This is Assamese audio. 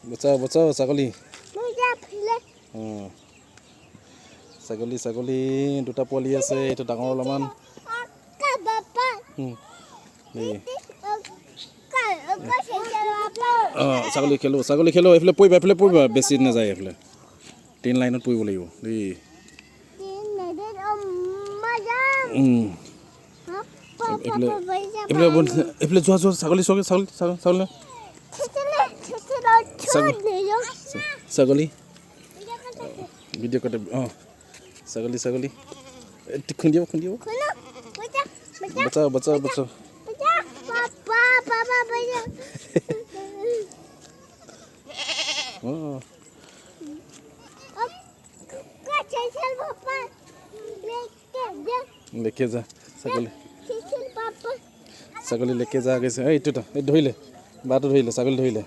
বচাও বচাও ছাগলী ছাগলী দুটা পোৱালি আছে এইটো ডাঙৰ অলপমান ছাগলী খেলো এইফালে পৰিবা বেছি নাযায় এইফালে ট্ৰেইন লাইনত পৰিব লাগিব দেই এইফালে যোৱা ছাগলী ভিডিঅ' কাটে ছাগলী খুন্দিব বচাও লেকে যা ছাগলী লেকে যা গৈছে এইটো ধৰিলে বাটো ধৰিলে ছাগলী ধৰিলে